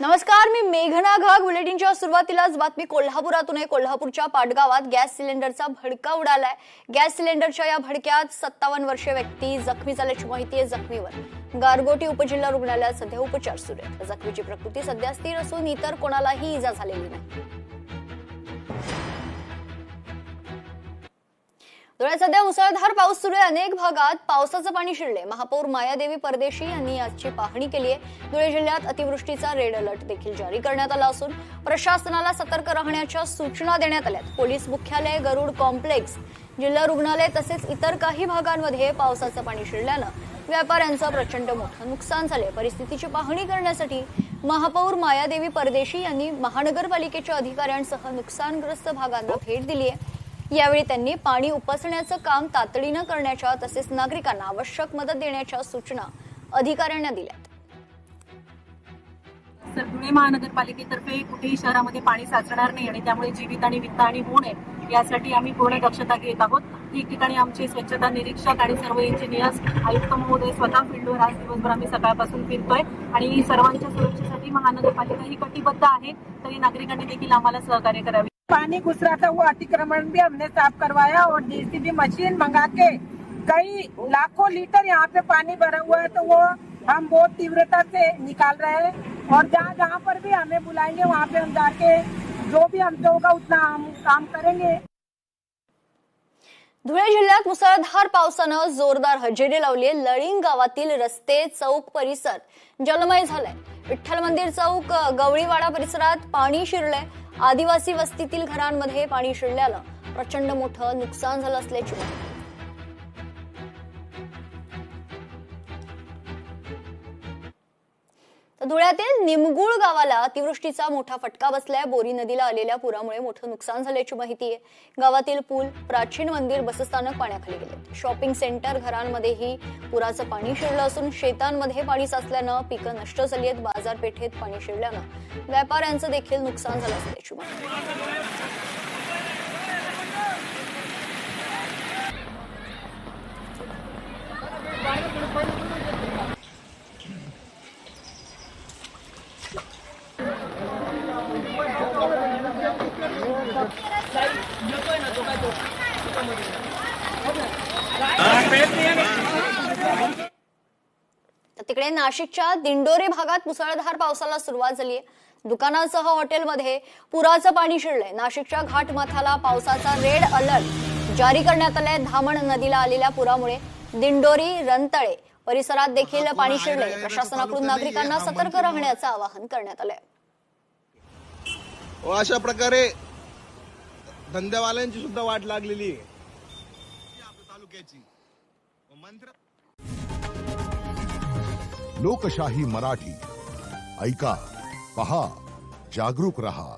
नमस्कार, मी मेघना घाग. बुलेटिनच्या सुरुवातीलाच बातमी कोल्हापुरातून आहे. कोल्हापूरच्या पाटगावात गॅस सिलेंडरचा भडका उडालाय. गॅस सिलेंडरच्या या भडक्यात 57 वर्षीय व्यक्ती जखमी झाल्याची माहिती आहे. जखमीवर गारगोटी उपजिल्हा रुग्णालयात सध्या उपचार सुरू आहेत. जखमीची प्रकृती सध्या स्थिर असून इतर कोणालाही इजा झालेली नाही. धुळ्यात सध्या मुसळधार पाऊस सुरू आहे. अनेक भागात पावसाचं पाणी शिरले. महापौर मायादेवी परदेशी यांनी आजची पाहणी केली आहे. धुळे जिल्ह्यात अतिवृष्टीचा रेड अलर्ट देखील जारी करण्यात आला असून प्रशासनाला सतर्क राहण्याच्या सूचना देण्यात आल्यात. पोलीस मुख्यालय, गरुड कॉम्प्लेक्स, जिल्हा रुग्णालय तसेच इतर काही भागांमध्ये पावसाचं पाणी शिरल्यानं व्यापाऱ्यांचं प्रचंड मोठं नुकसान झाले. परिस्थितीची पाहणी करण्यासाठी महापौर मायादेवी परदेशी यांनी महानगरपालिकेच्या अधिकाऱ्यांसह नुकसानग्रस्त भागांना भेट दिली आहे. यावेळी त्यांनी पाणी उपसण्याचं काम तातडीनं करण्याच्या तसेच नागरिकांना आवश्यक मदत देण्याच्या सूचना अधिकाऱ्यांना दिल्यात. धुळे महानगरपालिकेतर्फे कुठेही शहरामध्ये पाणी साचणार नाही आणि त्यामुळे जीवित आणि वित्तहानी होऊ नये यासाठी आम्ही पूर्ण दक्षता घेत आहोत. ठिकठिकाणी आमचे स्वच्छता निरीक्षक आणि सर्व इंजिनियर्स, आयुक्त महोदय स्वतः फील्डवर आज दिवसभर आम्ही सकाळपासून फिरतोय आणि सर्वांच्या सुरक्षेसाठी महानगरपालिका ही कटिबद्ध आहे. तरी नागरिकांनी देखील आम्हाला सहकार्य करावे. पानी घुस रहा था, वो अतिक्रमण भी हमने साफ करवाया और जेसीबी मशीन मंगा के कई लाखों लीटर यहाँ पे पानी भरा हुआ है, तो वो हम बहुत तीव्रता से निकाल रहे हैं और जहाँ जहाँ पर भी हमें बुलाएंगे वहाँ पे हम जाके जो भी हमसे होगा उतना हम काम करेंगे. धुळे जिल्ह्यात मुसळधार पावसानं जोरदार हजेरी लावली आहे. लळिंग गावातील रस्ते, चौक परिसर जलमय झालाय. विठ्ठल मंदिर चौक, गवळीवाडा परिसरात पाणी शिरलंय. आदिवासी वस्तीतील घरांमध्ये पाणी शिरल्यानं प्रचंड मोठं नुकसान झालं असल्याची माहिती. धुळ्यातील निमगुळ गावाला अतिवृष्टीचा मोठा फटका बसलाय. बोरी नदीला आलेल्या पुरामुळे मोठं नुकसान झाल्याची माहिती आहे. गावातील पूल, प्राचीन मंदिर, बसस्थानक पाण्याखाली गेले. शॉपिंग सेंटर, घरांमध्येही पुराचं पाणी शिरलं असून शेतांमध्ये पाणी साचल्यानं पिकं नष्ट झाली आहेत. बाजारपेठेत पाणी शिरल्यानं व्यापाऱ्यांचं देखील नुकसान झालं असल्याची माहिती. तिकडे नाशिकच्या दिंडोरी भागात मुसळधार पावसाला सुरुवात झाली आहे. दुकानांसह हॉटेलमध्ये पुराचं पाणी शिरलंय. नाशिकच्या घाटमाथ्याला पावसाचा रेड अलर्ट जारी करण्यात आलाय. धामण नदीला आलेल्या पुरामुळे दिंडोरी, रंतळे परिसरात देखील पाणी शिरलंय. प्रशासनाकडून नागरिकांना सतर्क राहण्याचं आवाहन करण्यात आलंय. अशा प्रकारे धंद्यावाल्यांची सुद्धा वाट लागलेली आहे तालुक्याची. लोकशाही मराठी ऐका, पहा, जागरूक रहा.